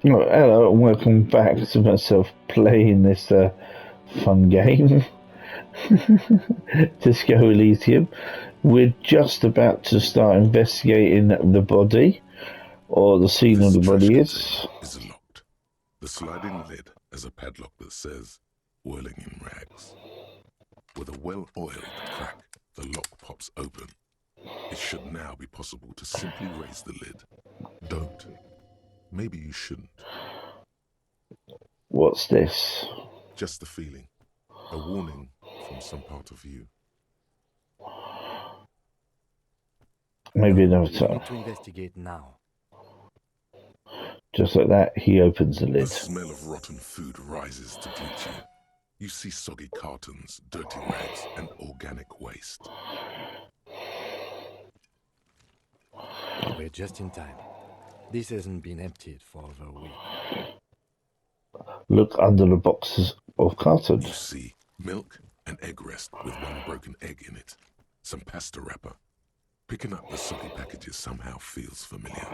Oh, hello and welcome back to myself playing this fun game, Disco Elysium. We're just about to start investigating the body, or the scene of This the trash body container is. is locked. The sliding lid has a padlock that says, whirling in rags. With a well-oiled crack, the lock pops open. It should now be possible to simply raise the lid. Don't. Maybe you shouldn't. What's this? Just a feeling. A warning from some part of you. Maybe No, another we time. need to investigate now. Just like that, he opens the The lid. smell of rotten food rises to greet you. You see soggy cartons, dirty rags, and organic waste. We're just in time. This hasn't been emptied for over a week. Look under the boxes of You carton. see milk and egg rest with one broken egg in it. Some pasta wrapper. Picking up the soggy packages somehow feels familiar.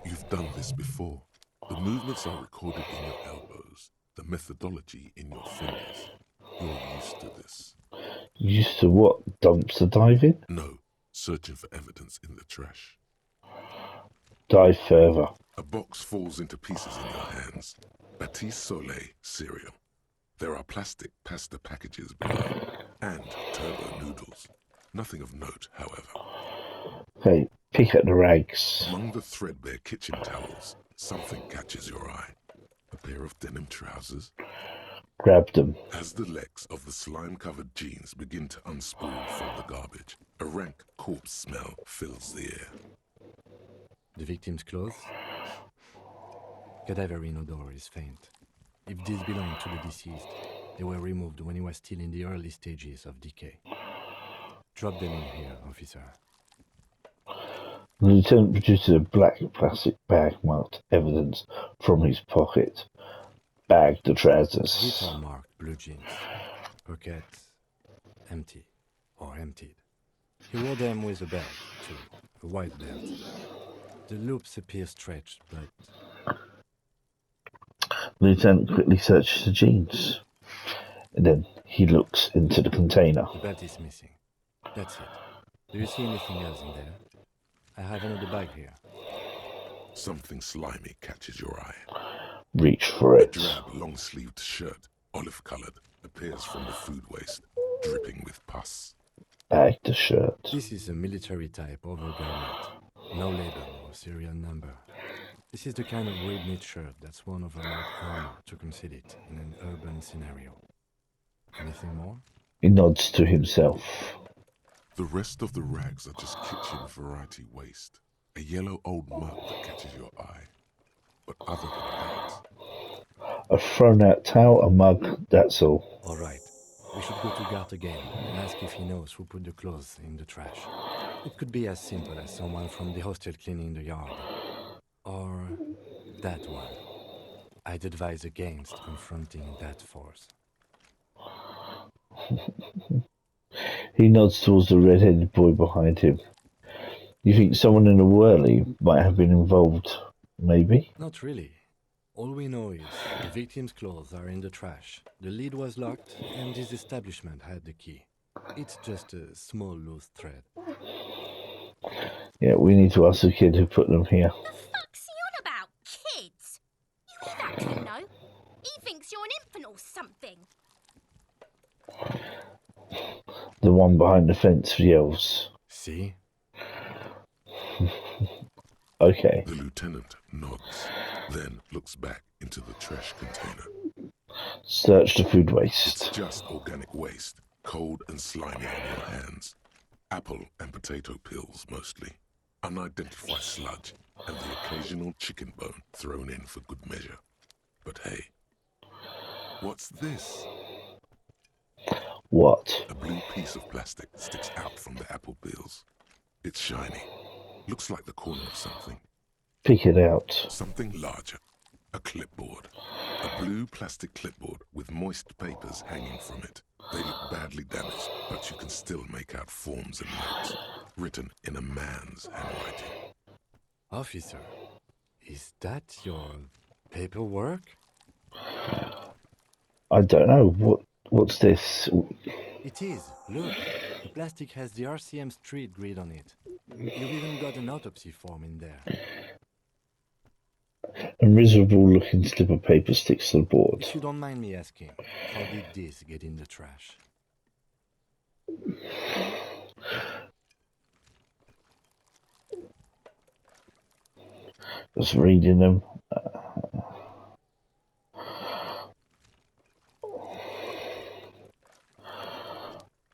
You've done this before. The movements are recorded in your elbows, the methodology in your fingers. You're used to this. Used to what? Dumpster diving? No, searching for evidence in the trash. Dive further. A box falls into pieces in your hands. Batiste Soleil cereal. There are plastic pasta packages below, and turbo noodles. Nothing of note, however. Hey, pick at the rags. Among the threadbare kitchen towels, something catches your eye. A pair of denim trousers. Grab them. As the legs of the slime-covered jeans begin to unspool from the garbage, a rank corpse smell fills the air. The victim's clothes? Cadaverine odor is faint. If these belong to the deceased, they were removed when he was still in the early stages of decay. Drop them in here, officer. The lieutenant produces a black plastic bag marked evidence from his pocket. Bag the These trousers. are marked blue jeans. Pocket empty or emptied. He wore them with a belt, too, a white belt. The loops appear stretched, but The lieutenant quickly searches the jeans. And then he looks into the container. the belt is missing. That's it. Do you see anything else in there? I have another bag here. Something slimy catches your eye. Reach for A it. drab, long-sleeved shirt, olive-colored, appears from the food waste, dripping with pus. Bag the shirt. This is a military-type overgarment. No label or serial number. This is the kind of red-knit shirt that's worn over light armor to conceal it in an urban scenario. Anything more? He nods to himself. The rest of the rags are just kitchen variety waste. A yellow old mug that catches your eye. But other than that, A thrown out towel, a mug, that's all. All right. We should go to Gart again and ask if he knows who put the clothes in the trash. It could be as simple as someone from the hostel cleaning the yard. Or that one. I'd advise against confronting that force. He nods towards the red-headed boy behind him. You think someone in the whirly might have been involved, maybe? Not really. All we know is the victim's clothes are in the trash. The lid was locked, and this establishment had the key. It's just a small loose thread. Yeah, we need to ask the kid who put them here. The fuck's he on about, kids? You leave that to him, no? He thinks you're an infant or something. The one behind the fence yells. See? Okay. the lieutenant nods, then looks back into the trash container. Search the food It's waste. just organic waste, cold and slimy on your hands. Apple and potato peels, mostly. Unidentified sludge, and the occasional chicken bone thrown in for good measure. But hey, what's this? What? A blue piece of plastic sticks out from the apple peels. It's shiny. Looks like the corner of something. Pick it out. Something larger. A clipboard. A blue plastic clipboard with moist papers hanging from it. They look badly damaged, but you can still make out forms and notes, written in a man's handwriting. Officer, Is that your paperwork? I don't know. What's this? It is. Look, the plastic has the RCM street grid on it. You've even got an autopsy form in there. A miserable looking slip of paper sticks to the board. If you don't mind me asking, how did this get in the trash? Just reading them.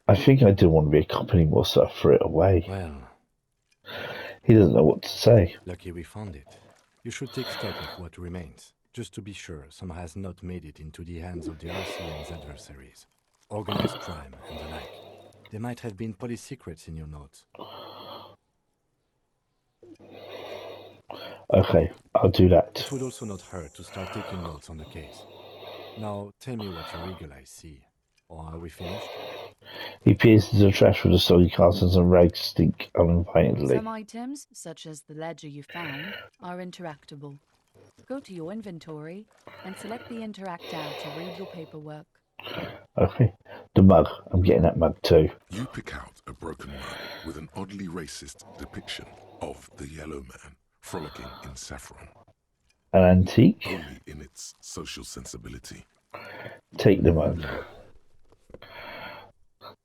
I think I didn't want to be a cop anymore, so I threw it away. Well, He doesn't know what to say. lucky we found it. You should take stock of what remains, just to be sure some has not made it into the hands of the RCM's adversaries. Organized crime and the like. There might have been police secrets in your notes. Okay, I'll do that. It would also not hurt to start taking notes on the case. Now, tell me what your eagle eyes see. Or are we finished? He peers into the trash with the soggy cartons and rags stink uninvitedly. Some items, such as the ledger you found, are interactable. Go to your inventory and select the Interact tab to read your paperwork. Okay, the mug. I'm getting that mug too. You pick out a broken mug with an oddly racist depiction of the yellow man frolicking in saffron, An antique? only in its social sensibility. Take the mug.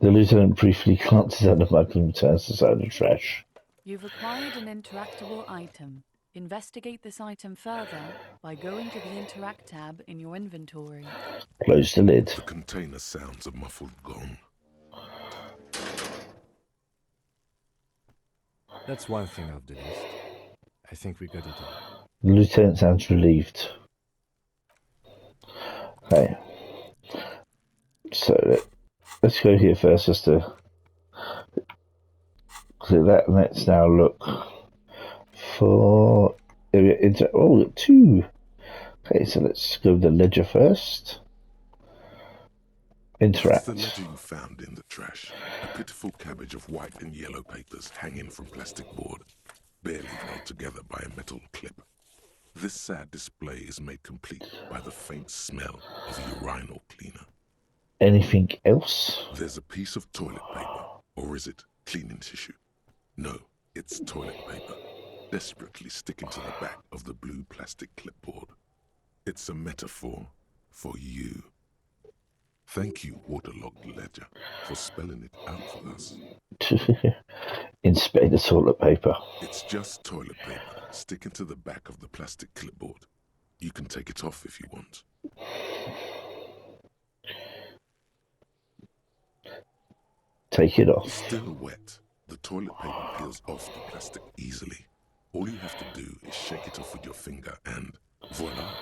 The lieutenant briefly glances at the mug and returns the side of the trash. You've acquired an interactable item. Investigate this item further by going to the Interact tab in your inventory. Close the lid. The container sounds a muffled gong. That's one thing off the list. I think we got it all. The lieutenant sounds relieved. Okay. So let's go here first just to clear that, and let's now look for area two. Okay, so let's go to the ledger first. Interact. It's the ledger you found in the trash. A pitiful cabbage of white and yellow papers hanging from plastic board, barely held together by a metal clip. This sad display is made complete by the faint smell of a urinal cleaner. Anything else? There's a piece of toilet paper, or is it cleaning tissue? No, it's toilet paper, desperately sticking to the back of the blue plastic clipboard. It's a metaphor for you. Thank you, waterlogged ledger, for spelling it out for us. Inspect the toilet paper. It's just toilet paper sticking to the back of the plastic clipboard. You can take it off if you want. Take it off. Still wet, the toilet paper peels off the plastic easily. All you have to do is shake it off with your finger and voila,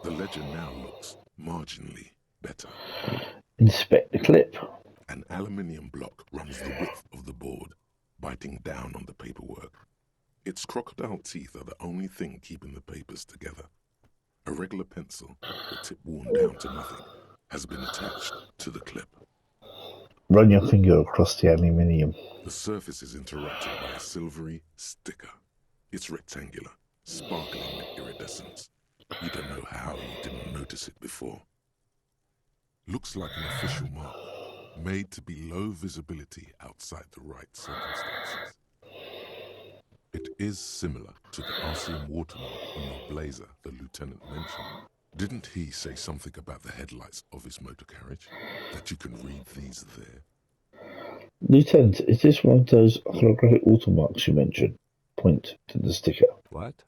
the ledger now looks marginally better. Inspect the clip. An aluminium block runs the width of the board, biting down on the paperwork. Its crocodile teeth are the only thing keeping the papers together. A regular pencil, the tip worn down to nothing, has been attached to the clip. Run your finger across the aluminium. The surface is interrupted by a silvery sticker. It's rectangular, sparkling with iridescence. You don't know how you didn't notice it before. Looks like an official mark, made to be low visibility outside the right circumstances. It is similar to the RCM watermark on your blazer the lieutenant mentioned. Didn't he say something about the headlights of his motor carriage? That you can read these there? Lieutenant, is this one of those holographic watermarks you mentioned? Point to the sticker. What?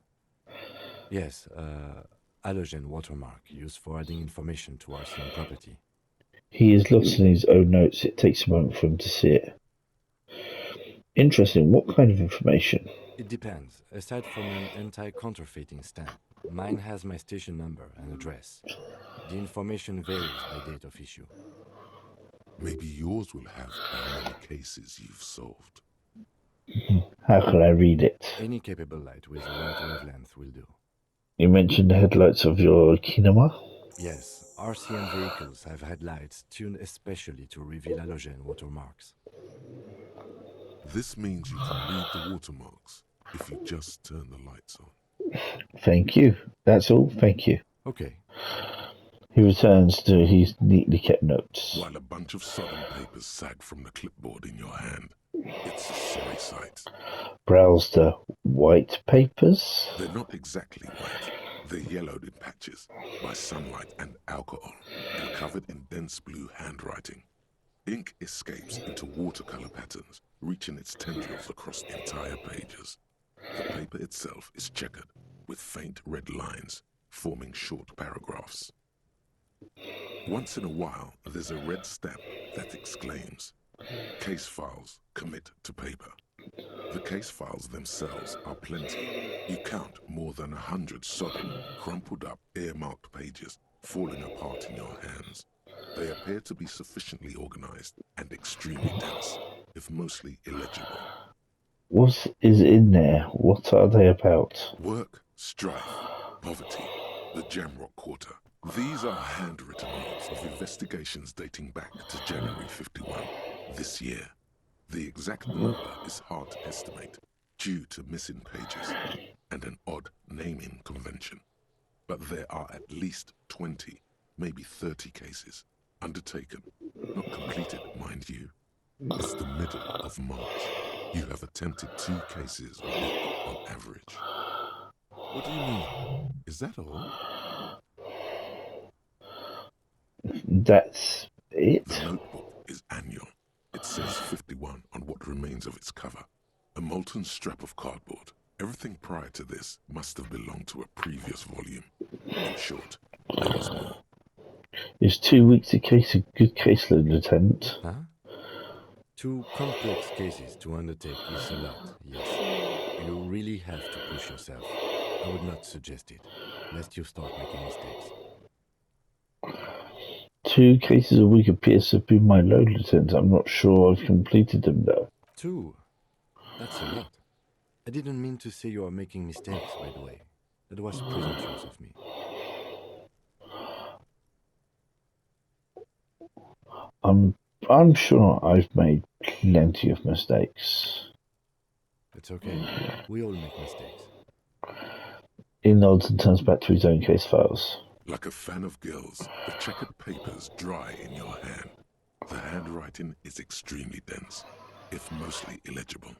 Yes, halogen watermark used for adding information to RCM property. He is lost in his own notes. It takes a moment for him to see it. Interesting. What kind of information? It depends. Aside from an anti-counterfeiting stamp, mine has my station number and address. The information varies by date of issue. Maybe yours will have how many cases you've solved. How can I read it? Any capable light with a wide wavelength will do. You mentioned the headlights of your kinema? Yes, RCM vehicles have headlights tuned especially to reveal halogen watermarks. This means you can read the watermarks if you just turn the lights on. Thank you. That's all. Thank you. Okay. He returns to his neatly kept notes. While a bunch of sodden papers sag from the clipboard in your hand. It's a sorry sight. Browse the white papers. They're not exactly white. They're yellowed in patches by sunlight and alcohol and covered in dense blue handwriting. Ink escapes into watercolor patterns, reaching its tendrils across entire pages. The paper itself is checkered, with faint red lines, forming short paragraphs. Once in a while, there's a red stamp that exclaims, "Case files commit to paper." The case files themselves are plenty. You count more than 100 sodden, crumpled up, earmarked pages falling apart in your hands. They appear to be sufficiently organized and extremely dense, if mostly illegible. What is in there? What are they about? Work, strife, poverty, the Jamrock Quarter. These are handwritten notes of investigations dating back to January 51, this year. The exact number is hard to estimate, due to missing pages and an odd naming convention. But there are at least 20, maybe 30 cases, undertaken, not completed, mind you. It's the middle of March. You have attempted 2 cases a week on average. What do you mean? Is that all? That's it? The notebook is annual. It says 51 on what remains of its cover. A molten strap of cardboard. Everything prior to this must have belonged to a previous volume. In short, there was more. Is 2 weeks a case a good caseload, Lieutenant? Huh? 2 complex cases to undertake is a lot, yes. You really have to push yourself. I would not suggest it, lest you start making mistakes. 2 cases a week appears to be my load, Lieutenant. I'm not sure I've completed them, though. 2? That's a lot. I didn't mean to say you are making mistakes, by the way. That was presumptuous of me. I'm sure I've made plenty of mistakes. It's okay. We all make mistakes. He nods and turns back to his own case files. Like a fan of gills, the checkered papers dry in your hand. The handwriting is extremely dense, if mostly illegible.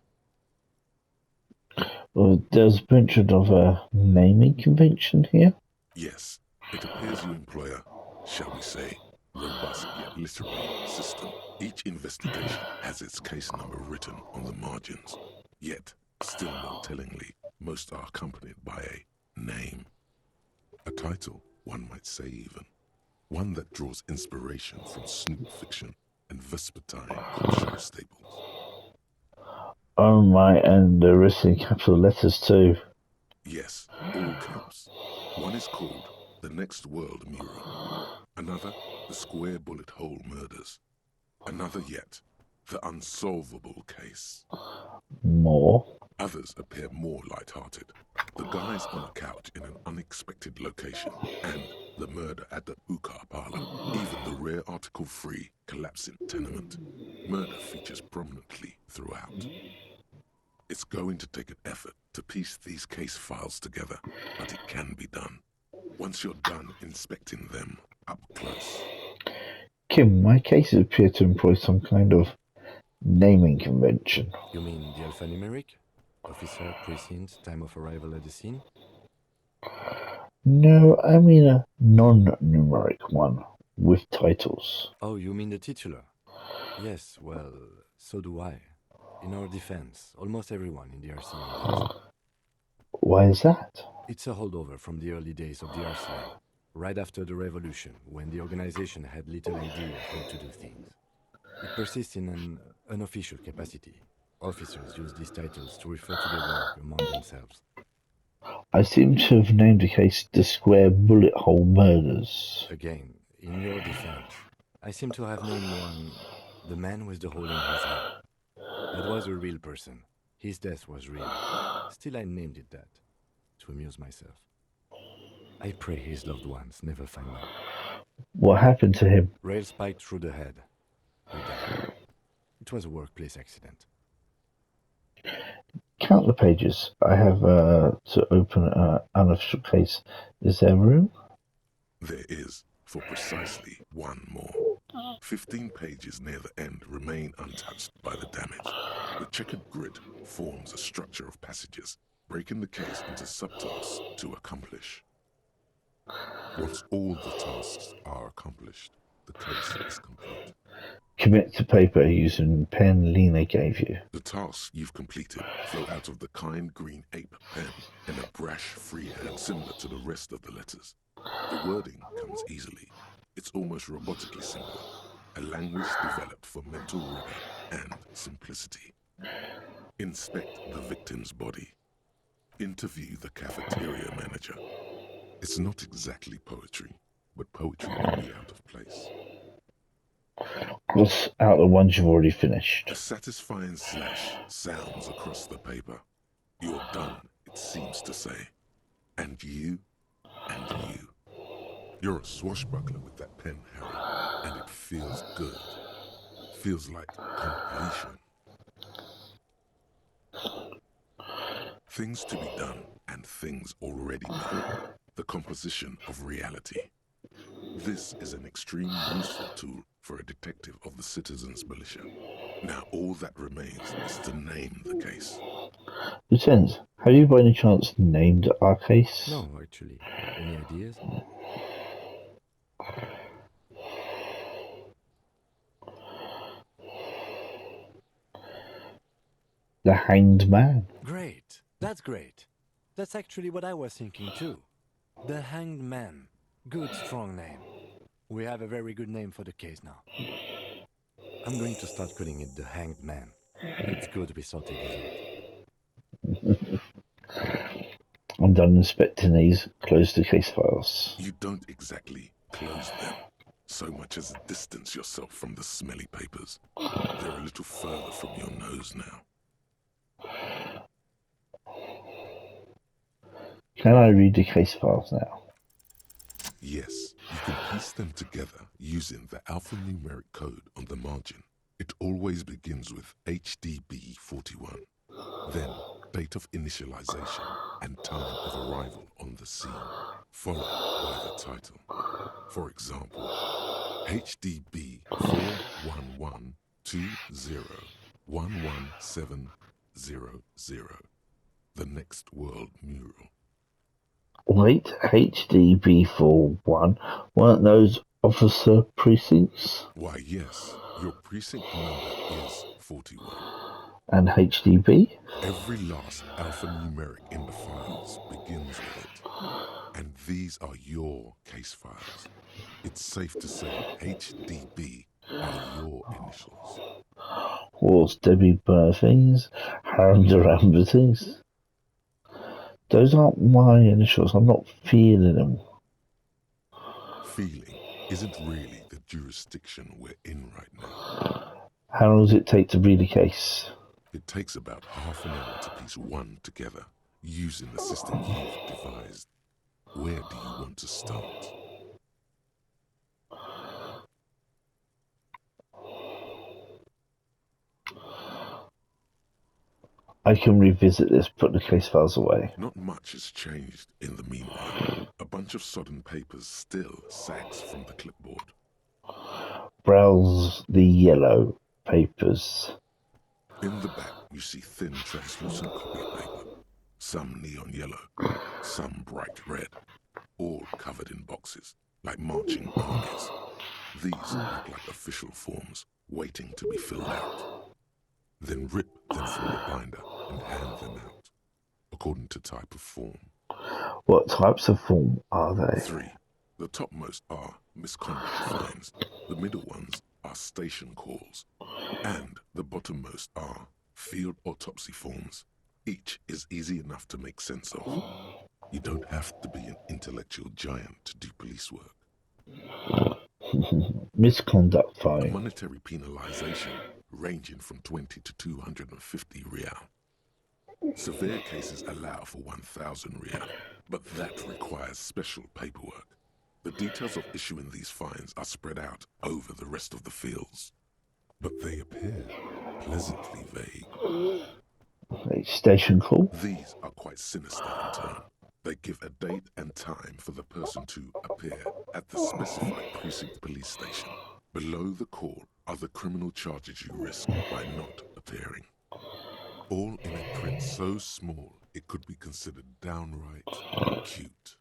Well, there's mention of a naming convention here. Yes, it appears you employ a, shall we say, robust yet literary system. Each investigation has its case number written on the margins. Yet, still more tellingly, most are accompanied by a name. A title, one might say even. One that draws inspiration from snoop fiction and vespertine cop show staples. Oh my, and they're written in capital letters too. Yes, all caps. One is called The Next World Mural. Another, The Square Bullet Hole Murders. Another yet, The Unsolvable Case. More. Others appear more light-hearted. The guys on a couch in an unexpected location, and the murder at the hookah parlor. Even the rare article-free collapsing tenement. Murder features prominently throughout. It's going to take an effort to piece these case files together, but it can be done. Once you're done inspecting them up close. Kim, my cases appear to employ some kind of naming convention. You mean the alphanumeric? Officer, precinct, time of arrival at the scene? No, I mean a non-numeric one, with titles. Oh, you mean the titular? Yes, well, so do I. In our defense, almost everyone in the RCM does. Why is that? It's a holdover from the early days of the RCM, right after the revolution, when the organization had little idea how to do things. It persists in an unofficial capacity. Officers use these titles to refer to their work among themselves. I seem to have named the case the Square Bullet Hole Murders. Again, in your defense, I seem to have named one the man with the hole in his head. That was a real person. His death was real. Still, I named it that, to amuse myself. I pray his loved ones never find out. What happened to him? Rail spiked through the head. He died. It was a workplace accident. Count the pages. I have to open an unofficial case. Is there room? There is, for precisely one more. 15 pages near the end remain untouched by the damage. The checkered grid forms a structure of passages, breaking the case into subtasks to accomplish. Once all the tasks are accomplished, the case is complete. Commit to paper using pen Lena gave you. The tasks you've completed flow out of the kind green ape pen in a brash freehand similar to the rest of the letters. The wording comes easily. It's almost robotically simple, a language developed for mental rigor and simplicity. Inspect the victim's body. Interview the cafeteria manager. It's not exactly poetry, but poetry would be out of place. What's out the ones you've already finished? A satisfying slash sounds across the paper. You're done, it seems to say. And you, and you. You're a swashbuckler with that pen, Harry, and it feels good. Feels like completion. Things to be done and things already done. The composition of reality. This is an extremely useful tool for a detective of the Citizens Militia. Now all that remains is to name the case. Lieutenant, have you by any chance named our case? No, actually. Any ideas? The Hanged Man. Great. That's great. That's actually what I was thinking too. The Hanged Man. Good, strong name. We have a very good name for the case now. I'm going to start calling it the Hanged Man. It's good we sorted it out. I'm done inspecting these. Close the case files. You don't exactly close them, so much as distance yourself from the smelly papers. They're a little further from your nose now. Can I read the case files now? Yes, you can piece them together using the alphanumeric code on the margin. It always begins with HDB 41, then date of initialization and time of arrival on the scene, followed by the title. For example, HDB 41120111700, the Next World Mural. Wait, HDB41, weren't those officer precincts? Why, yes, your precinct number is 41. And HDB? Every last alphanumeric in the files begins with it. And these are your case files. It's safe to say HDB are your initials. What's Debbie Burthings? Harold Durambities? Those aren't my initials. I'm not feeling them. Feeling isn't really the jurisdiction we're in right now. How long does it take to read a case? It takes about half an hour to piece one together, using the system you've devised. Where do you want to start? I can revisit this, put the case files away. Not much has changed in the meanwhile. A bunch of sodden papers still sags from the clipboard. Browse the yellow papers. In the back, you see thin, translucent copy paper. Some neon yellow, some bright red, all covered in boxes, like marching armies. These look like official forms, waiting to be filled out. Then rip them from the binder and hand them out, according to type of form. What types of form are they? 3. The topmost are misconduct fines, the middle ones are station calls, and the bottommost are field autopsy forms. Each is easy enough to make sense of. You don't have to be an intellectual giant to do police work. Misconduct A fine. monetary penalization ranging from 20 to 250 real. Severe cases allow for 1,000 real, but that requires special paperwork. The details of issuing these fines are spread out over the rest of the fields, but they appear pleasantly vague. A station call? These are quite sinister in tone. They give a date and time for the person to appear at the specified precinct police station. Below the call are the criminal charges you risk by not appearing. All in a print so small it could be considered downright cute.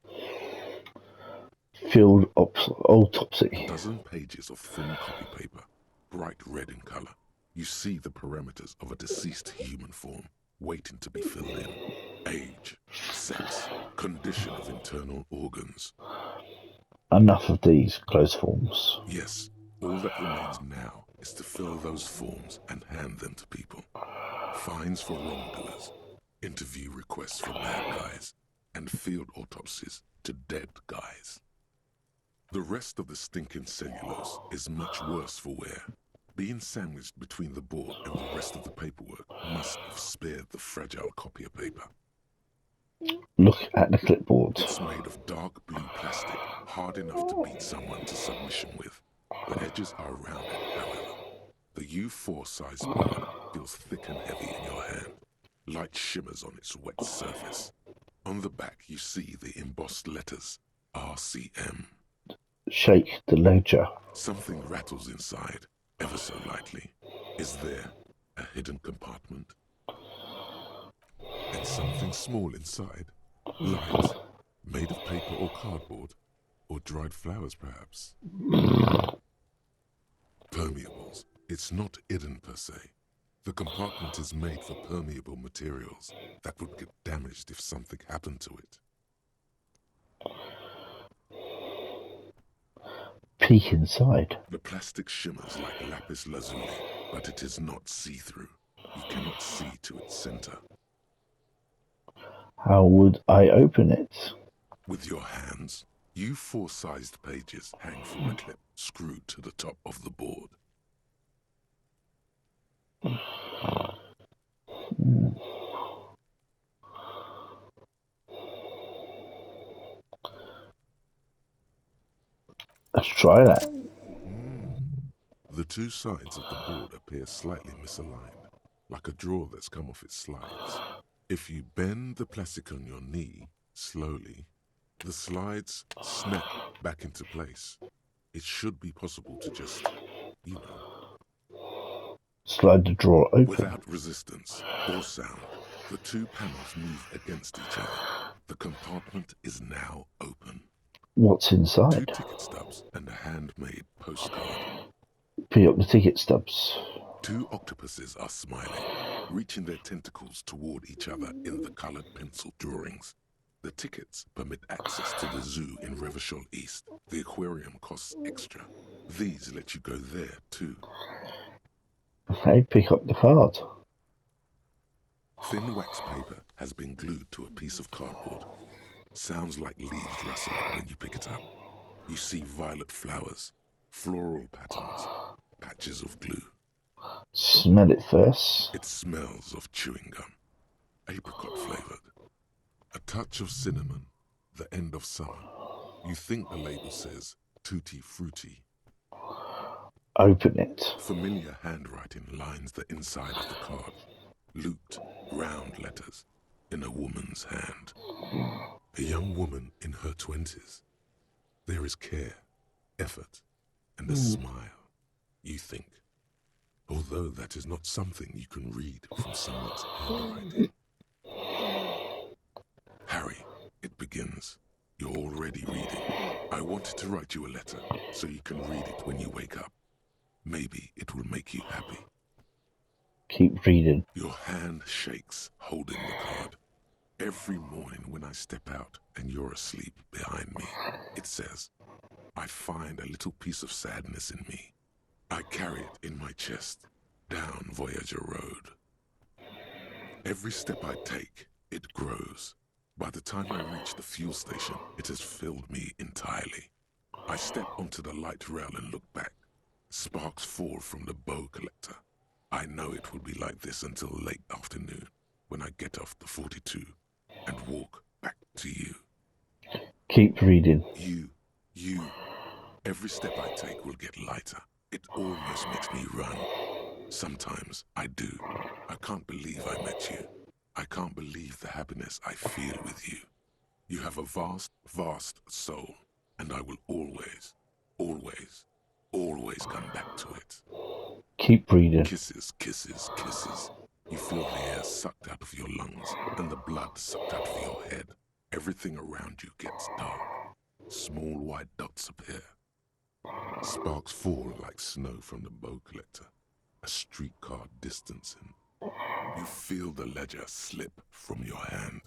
Field A autopsy. dozen pages of thin copy paper, bright red in color. You see the parameters of a deceased human form waiting to be filled in. Age, sex, condition of internal organs. Enough of these close forms. Yes, all that remains now is to fill those forms and hand them to people. Fines for wrongdoers, interview requests for bad guys, and field autopsies to dead guys. The rest of the stinking cellulose is much worse for wear. Being sandwiched between the board and the rest of the paperwork must have spared the fragile copier paper. Look at the clipboard. It's made of dark blue plastic, hard enough to beat someone to submission with. The edges are rounded, however. The U4 size board feels thick and heavy in your hand. Light shimmers on its wet surface. On the back you see the embossed letters, RCM. Shake the ledger. Something rattles inside, ever so lightly. Is there a hidden compartment? And something small inside? Light, made of paper or cardboard, or dried flowers perhaps? Permeables. It's not hidden per se. The compartment is made for permeable materials that would get damaged if something happened to it. Peek inside. The plastic shimmers like lapis lazuli, but it is not see-through. You cannot see to its center. How would I open it? With your hands, U4-sized pages hang from a clip screwed to the top of the board. Let's try that. The two sides of the board appear slightly misaligned, like a drawer that's come off its slides. If you bend the plastic on your knee slowly, the slides snap back into place. It should be possible to just, Slide the drawer open. without resistance or sound, the two panels move against each other. The compartment is now open. What's 2 inside? ticket stubs and a handmade postcard. Pick up the ticket stubs. 2 octopuses are smiling, reaching their tentacles toward each other in the colored pencil drawings. The tickets permit access to the zoo in Revachol East. The aquarium costs extra. These let you go there too. Okay, pick up the card. Thin wax paper has been glued to a piece of cardboard. Sounds like leaves rustling when you pick it up. You see violet flowers, floral patterns, patches of glue. Smell it first. It smells of chewing gum, apricot flavored. A touch of cinnamon, the end of summer. You think the label says tutti frutti. Open it. Familiar handwriting lines the inside of the card. Looped, round letters in a woman's hand. A young woman in her 20s. There is care, effort, and a smile, you think. Although that is not something you can read from someone's handwriting. Harry, it begins. You're already reading. I wanted to write you a letter so you can read it when you wake up. Maybe it will make you happy. Keep reading. Your hand shakes, holding the card. Every morning when I step out and you're asleep behind me, it says, I find a little piece of sadness in me. I carry it in my chest, down Voyager Road. Every step I take, it grows. By the time I reach the fuel station, it has filled me entirely. I step onto the light rail and look back. Sparks fall from the bow collector. I know it will be like this until late afternoon, when I get off the 42 and walk back to you. Keep reading. You. Every step I take will get lighter. It almost makes me run. Sometimes I do. I can't believe I met you. I can't believe the happiness I feel with you. You have a vast, vast soul, and I will always, always, always come back to it. Keep reading. Kisses, kisses, kisses. You feel the air sucked out of your lungs and the blood sucked out of your head. Everything around you gets dark. Small white dots appear. Sparks fall like snow from the bow collector. A streetcar distancing. You feel the ledger slip from your hand.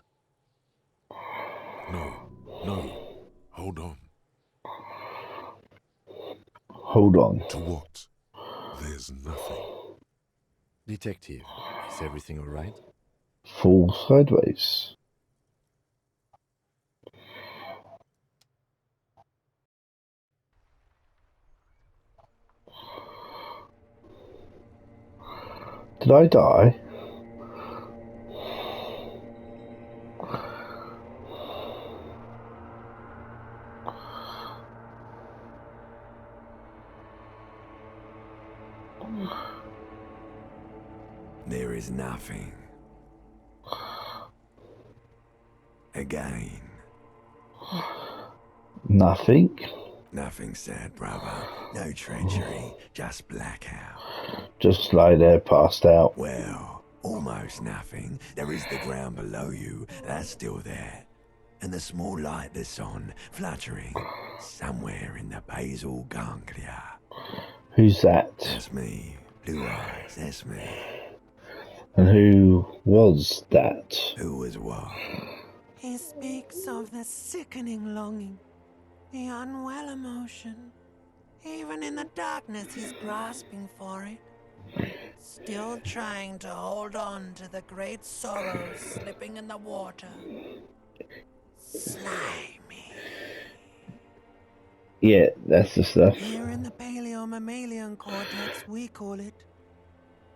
No, no, hold on. Hold on. To what? There's nothing. Detective, is everything all right? Fall sideways. Did I die? There is nothing. Again. Nothing. Nothing sad, brother. No treachery, just blackout. Just lie there, passed out. Well, almost nothing. There is the ground below you, that's still there. And the small light that's on, fluttering, somewhere in the basal ganglia. Who's that? That's me. Blue eyes, that's me. And who was that? Who was what? He speaks of the sickening longing, the unwell emotion. Even in the darkness, he's grasping for it. Still trying to hold on to the great sorrows slipping in the water. Slimy. Yeah, that's the stuff. Here in the paleo-mammalian cortex, we call it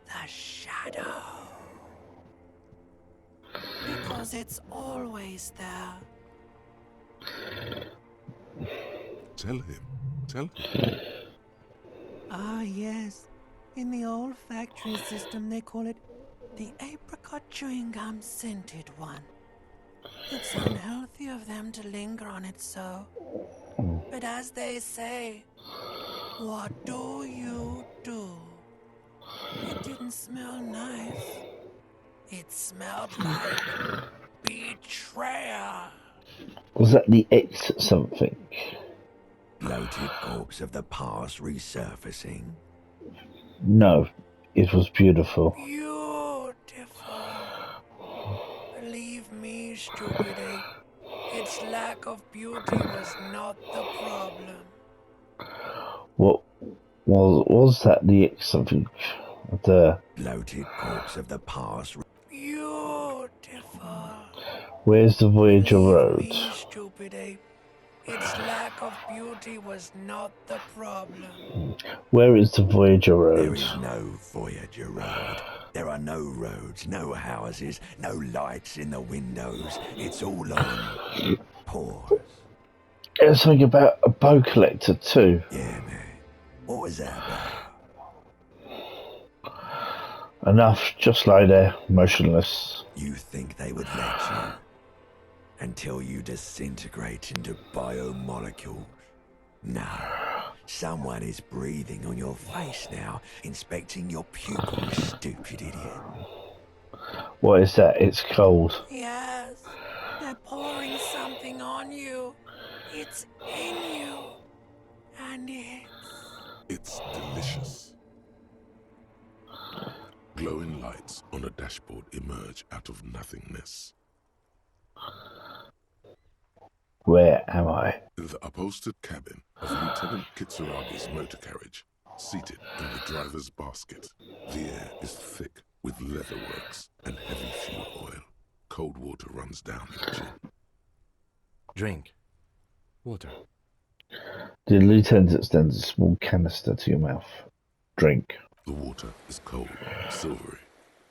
the shadow. Because it's always there. Tell him. Tell him. Ah, yes. In the olfactory system, they call it the apricot chewing gum scented one. It's unhealthy of them to linger on it so. But as they say, what do you do? It didn't smell nice. It smelled like betrayal. Was that the X something? Bloated corpse of the past resurfacing. No, it was beautiful. Beautiful. Believe me, stupid ape. Its lack of beauty was not the problem. What was that the X something? The Bloated corpse of the past. Beautiful. where's the Voyager Believe Road? me, stupid ape. Its lack of beauty was not the problem. Where is the Voyager There Road? is no Voyager Road. There are no roads, no houses, no lights in the windows. It's all on pause. There's something about a bow collector too. Yeah, man. What was that about? Enough, just lie there, motionless. You think they would let you? Until you disintegrate into biomolecules? No. Someone is breathing on your face now, inspecting your pupils, stupid idiot. What is that? It's cold. Yes, they're pouring something on you. It's in you. And It's delicious. Glowing lights on a dashboard emerge out of nothingness. Where am I? In the upholstered cabin of Lieutenant Kitsuragi's motor carriage, seated in the driver's basket. The air is thick with leatherworks and heavy fuel oil. Cold water runs down your chin. Drink. Water. The lieutenant extends a small canister to your mouth. Drink. The water is cold, silvery,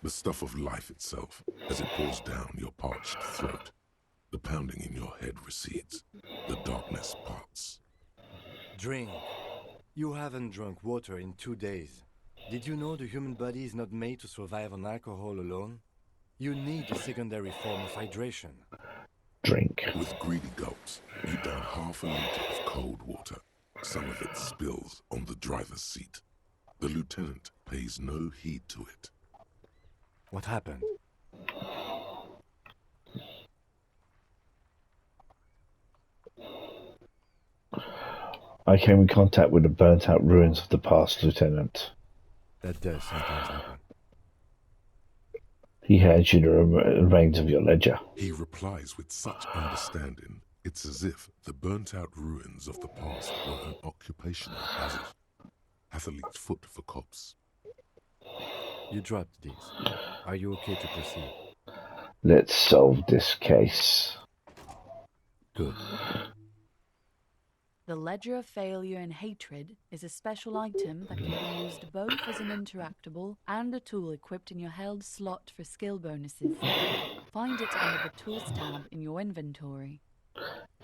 the stuff of life itself as it pours down your parched throat. The pounding in your head recedes. The darkness parts. Drink. You haven't drunk water in 2 days. Did you know the human body is not made to survive on alcohol alone? You need a secondary form of hydration. Drink. With greedy gulps, you down half a liter of cold water. Some of it spills on the driver's seat. The lieutenant pays no heed to it. What happened? I came in contact with the burnt-out ruins of the past, Lieutenant. That does sometimes happen. He hands you the remains of your ledger. He replies with such understanding, it's as if the burnt-out ruins of the past were an occupational hazard. Hath a leaked foot for cops. You dropped these. Are you okay to proceed? Let's solve this case. Good. The Ledger of Failure and Hatred is a special item that can be used both as an interactable and a tool equipped in your held slot for skill bonuses. Find it under the Tools tab in your inventory.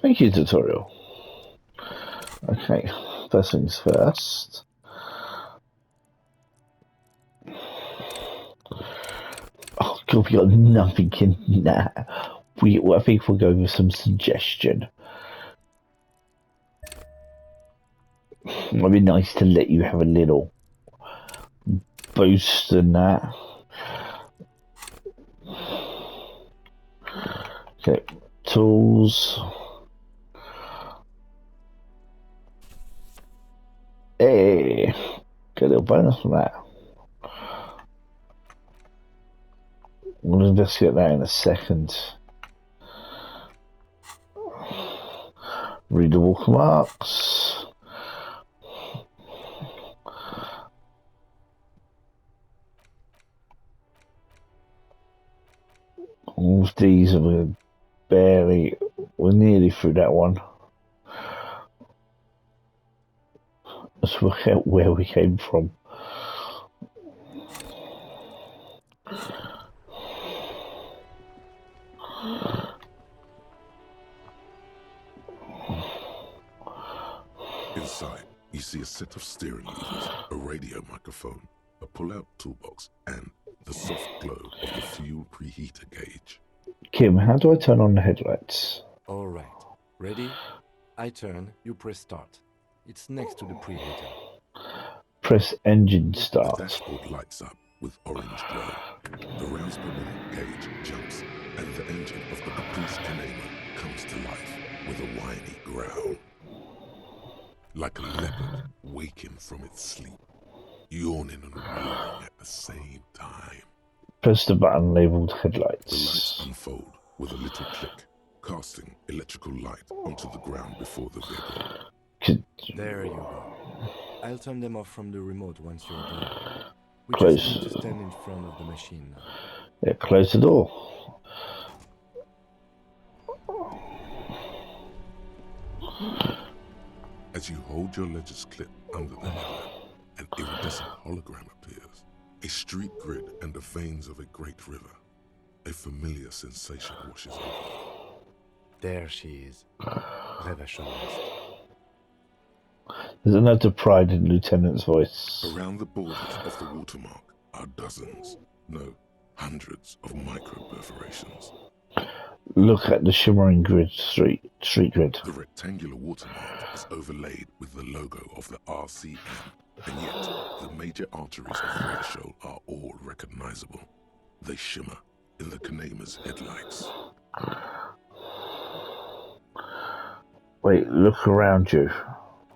Thank you, tutorial. Okay, first things first. Oh god, we got nothing in that. I think we'll go with some suggestion. It'd be nice to let you have a little boost in that. Okay, tools. Hey, get a little bonus from that. We'll investigate that in a second. Read the watermarks. All of these are we're nearly through that one. Let's work out where we came from. Inside, you see a set of steering levers, a radio microphone, a pull-out toolbox, and the soft glow of the fuel preheater gauge. Kim, how do I turn on the headlights? All right. Ready? I turn, you press start. It's next to the preheater. Press engine The start. dashboard lights up with orange glow. The rounds per minute gauge jumps, and the engine of the Caprice Canema comes to life with a whiny growl. Like a leopard waking from its sleep, yawning and roaring at the same time. Press the button labelled The lights headlights. unfold with a little click, casting electrical light onto the ground before the vehicle. There you go. I'll turn them off from the remote once you're done. We Close. just need to stand in front of the machine now. Yeah, close the door. As you hold your ledger's clip under the headlamp, an iridescent hologram appears. A street grid and the veins of a great river. A familiar sensation washes over you. There she is. Reversionist. There's a note of pride in Lieutenant's voice. Around the borders of the watermark are dozens, no, hundreds of micro perforations. Look at the shimmering street grid. The rectangular watermark is overlaid with the logo of the RCM, and yet the major arteries of Redashole are all recognizable. They shimmer in the Kanema's headlights. Wait, look around you.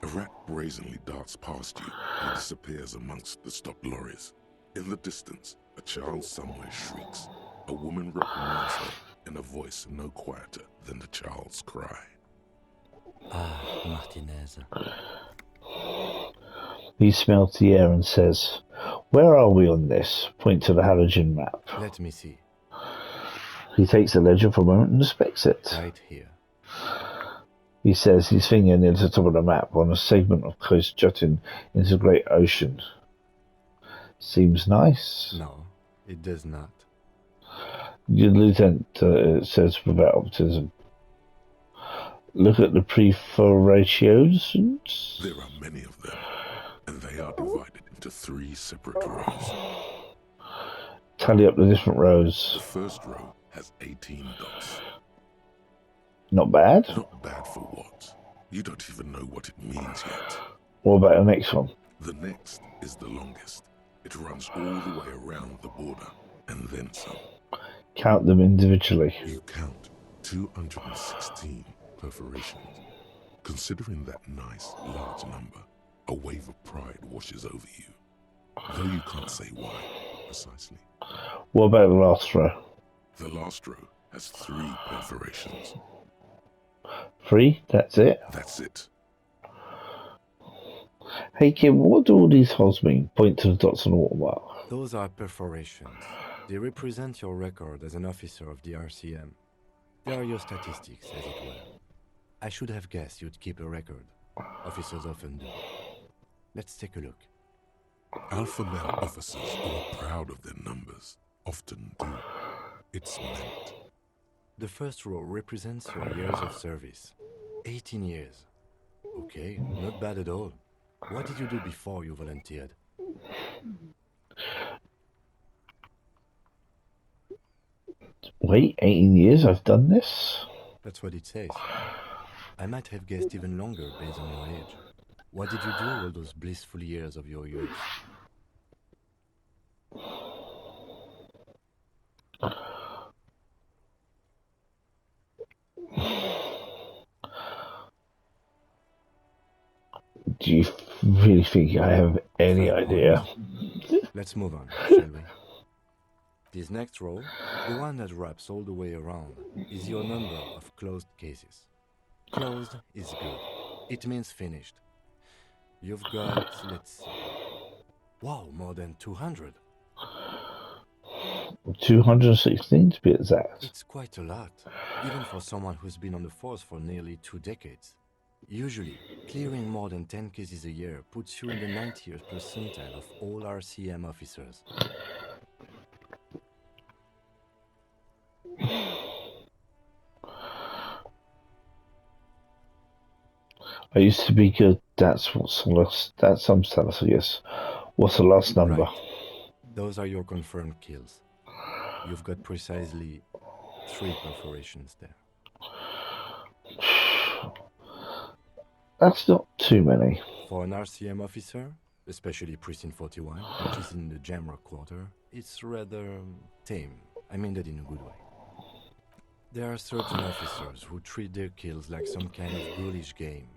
A rat brazenly darts past you and disappears amongst the stopped lorries. In the distance, a child somewhere shrieks. A woman reprimands her in a voice no quieter than the child's cry. Ah, Martinez. He smells the air and says, "Where are we on this?" Point to the halogen map. Let me see. He takes the ledger for a moment and inspects it. Right here. He says his finger near the top of the map on a segment of coast jutting into the great ocean. Seems nice. No, it does not. The lieutenant says without optimism. Look at the perforations. There are many of them, and they are divided into into 3 separate rows. Tally up the different The rows. first row has 18 dots. Not bad. Not bad for what? You don't even know what it means yet. What about the next one? The next is the longest. It runs all the way around the border, and then some. Count them individually. You count 216 perforations. Considering that nice, large number, a wave of pride washes over you. Though you can't say why, precisely. What about the last row? The last row has 3 perforations. 3? That's it? That's it. Hey Kim, what do all these holes mean? Point to the dots on the watermark. Those are perforations. They represent your record as an officer of the RCM. They are your statistics, as it were. I should have guessed you'd keep a record. Officers often do. Let's take a look. Alpha male officers who are proud of their numbers often do. It's meant. The first row represents your years of service. 18 years. Okay, not bad at all. What did you do before you volunteered? Wait, 18 years I've done this? That's what it says. I might have guessed even longer based on your age. What did you do all those blissful years of your youth? Do you really think I have any Fair idea? point. Let's move on, shall we? This next row, the one that wraps all the way around, is your number of closed cases. Closed is good. It means finished. You've got, let's see. Wow, more than 200. 216 to be exact. It's quite a lot, even for someone who's been on the force for nearly 2 decades. Usually, clearing more than 10 cases a year puts you in the 90th percentile of all RCM officers. I used to be good. That's what's the last. That's some status, I guess. What's the last number? Right. Those are your confirmed kills. You've got precisely 3 perforations there. That's not too many. For an RCM officer, especially Precinct 41, which is in the Jamrock quarter, it's rather tame. I mean that in a good way. There are certain officers who treat their kills like some kind of ghoulish game.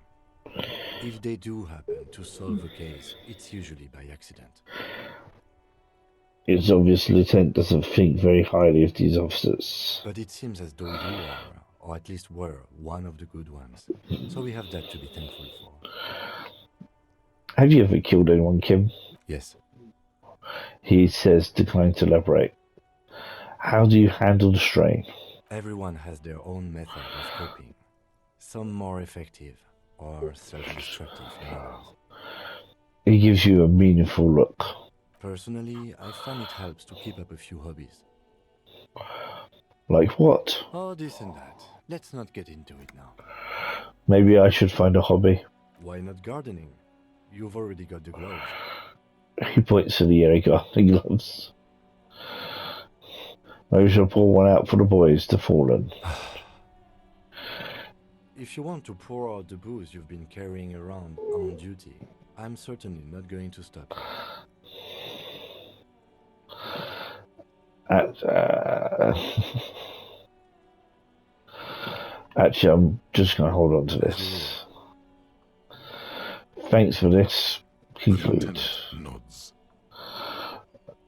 If they do happen to solve a case, it's usually by accident. It's obvious the Lieutenant doesn't think very highly of these officers. But it seems as though you are, or at least were, one of the good ones. So we have that to be thankful for. Have you ever killed anyone, Kim? Yes. He says, decline to elaborate. How do you handle the strain? Everyone has their own method of coping. Some more effective, or self-destructive than others. He gives you a meaningful look. Personally, I find it helps to keep up a few hobbies. Like what? Oh, this and that. Let's not get into it now. Maybe I should find a hobby. Why not gardening? You've already got the gloves. He points to the area gardening gloves. Maybe I should pour one out for the boys to Fallen. If you want to pour out the booze you've been carrying around on duty, I'm certainly not going to stop you. Actually, I'm just going to hold on to this. Thanks for this. Conclude. Nods.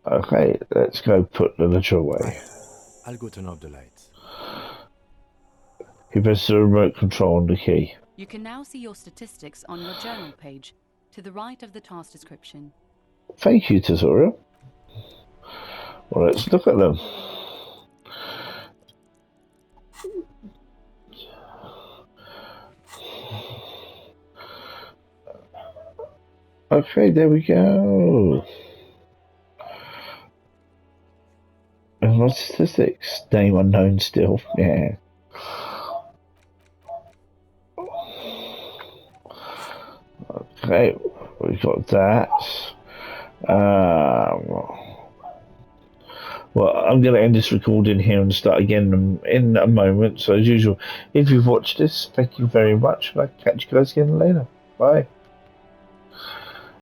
Okay, let's go put the litter away. Right. I'll go turn off the lights. He presses the remote control on the key. You can now see your statistics on your journal page, to the right of the task description. Thank you, tutorial. Well, let's look at them. Okay, there we go. And my statistics. Name unknown still. Yeah. Okay, we got that. Well, I'm going to end this recording here and start again in a moment. So, as usual, if you've watched this, thank you very much. I'll catch you guys again later. Bye.